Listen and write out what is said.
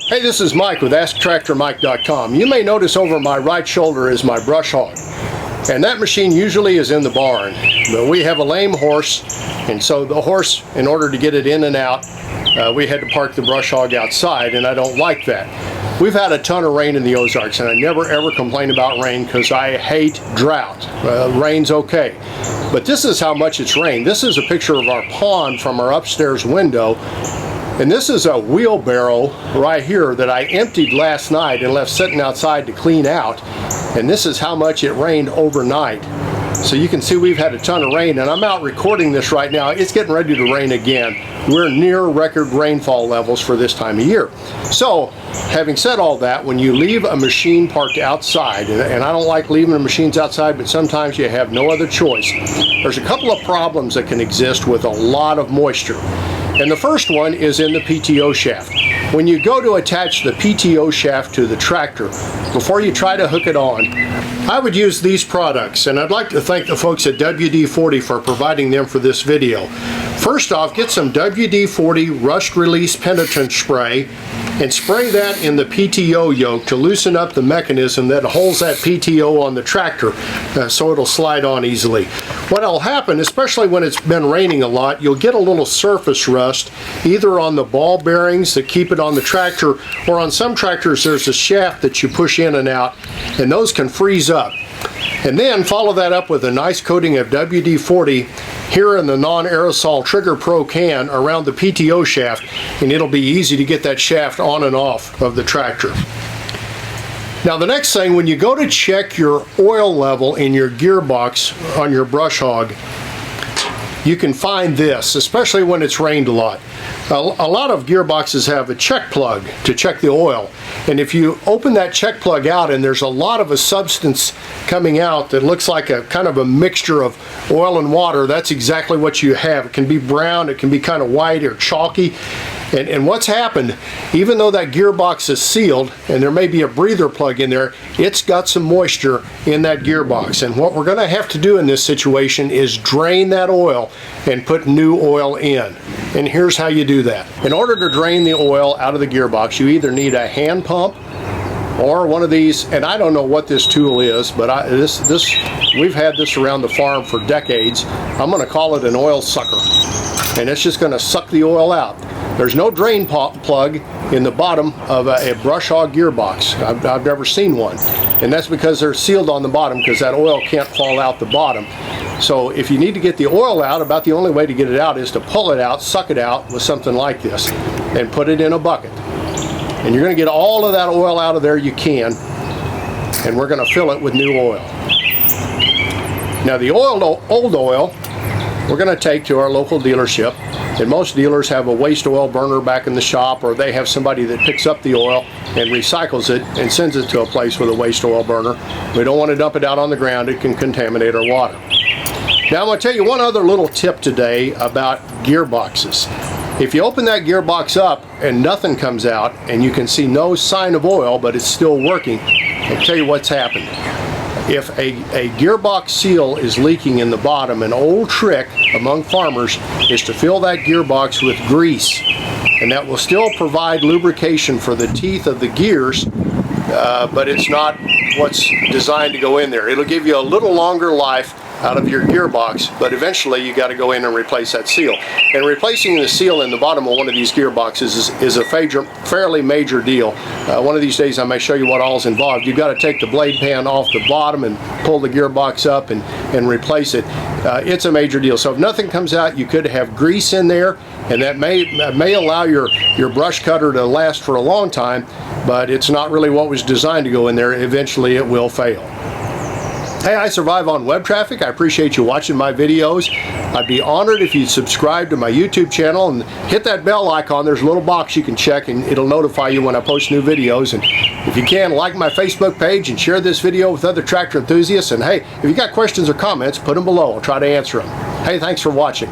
Hey, this is Mike with AskTractorMike.com. You may notice over my right shoulder is my brush hog, and that machine usually is in the barn. But we have a lame horse, and so the horse, in order to get it in and out, we had to park the brush hog outside, and I don't like that. We've had a ton of rain in the Ozarks, and I never ever complain about rain because I hate drought. Rain's okay. But this is how much it's rained. This is a picture of our pond from our upstairs window. And this is a wheelbarrow right here that I emptied last night and left sitting outside to clean out. And this is how much it rained overnight. So you can see we've had a ton of rain, and I'm out recording this right now. It's getting ready to rain again. We're near record rainfall levels for this time of year. So, having said all that, when you leave a machine parked outside, and I don't like leaving the machines outside, but sometimes you have no other choice, there's a couple of problems that can exist with a lot of moisture. And the first one is in the PTO shaft. When you go to attach the PTO shaft to the tractor, before you try to hook it on, I would use these products, and I'd like to thank the folks at WD40 for providing them for this video. First off, get some WD40 rust release penetrant spray and spray that in the PTO yoke to loosen up the mechanism that holds that PTO on the tractor so it'll slide on easily. What'll happen, especially when it's been raining a lot, you'll get a little surface rust either on the ball bearings that keep it on the tractor, or on some tractors there's a shaft that you push in and out, and those can freeze up. And then follow that up with a nice coating of WD-40 here in the non-aerosol Trigger Pro can around the PTO shaft, and it'll be easy to get that shaft on and off of the tractor. Now the next thing, when you go to check your oil level in your gearbox on your brush hog, you can find this, especially when it's rained a lot. A lot of gearboxes have a check plug to check the oil, and if you open that check plug out and there's a lot of a substance coming out that looks like a kind of a mixture of oil and water, that's exactly what you have. It can be brown, it can be kind of white or chalky. And what's happened, even though that gearbox is sealed and there may be a breather plug in there, it's got some moisture in that gearbox. And what we're going to have to do in this situation is drain that oil and put new oil in. And here's how you do that. In order to drain the oil out of the gearbox, you either need a hand pump or one of these, and I don't know what this tool is, but we've had this around the farm for decades. I'm going to call it an oil sucker, and it's just going to suck the oil out. There's no drain plug in the bottom of a brush hog gearbox. I've never seen one, and that's because they're sealed on the bottom because that oil can't fall out the bottom. So if you need to get the oil out, about the only way to get it out is to pull it out, suck it out with something like this, and put it in a bucket. And you're going to get all of that oil out of there you can, and we're going to fill it with new oil. Now the old oil we're going to take to our local dealership, and most dealers have a waste oil burner back in the shop, or they have somebody that picks up the oil and recycles it and sends it to a place with a waste oil burner. We don't want to dump it out on the ground. It can contaminate our water. Now I'm going to tell you one other little tip today about gearboxes. If you open that gearbox up and nothing comes out and you can see no sign of oil but it's still working, I'll tell you what's happened. If a gearbox seal is leaking in the bottom, an old trick among farmers is to fill that gearbox with grease, and that will still provide lubrication for the teeth of the gears, but it's not what's designed to go in there. It'll give you a little longer life out of your gearbox, but eventually you got to go in and replace that seal. And replacing the seal in the bottom of one of these gearboxes is a fairly major deal. One of these days I may show you what all's involved. You've got to take the blade pan off the bottom and pull the gearbox up and replace it. It's a major deal. So if nothing comes out, you could have grease in there, and that may allow your brush cutter to last for a long time, but it's not really what was designed to go in there. Eventually it will fail. Hey, I survive on web traffic. I appreciate you watching my videos. I'd be honored if you'd subscribe to my YouTube channel and hit that bell icon. There's a little box you can check and it'll notify you when I post new videos. And if you can, like my Facebook page and share this video with other tractor enthusiasts. And hey, if you got questions or comments, put them below. I'll try to answer them. Hey, thanks for watching.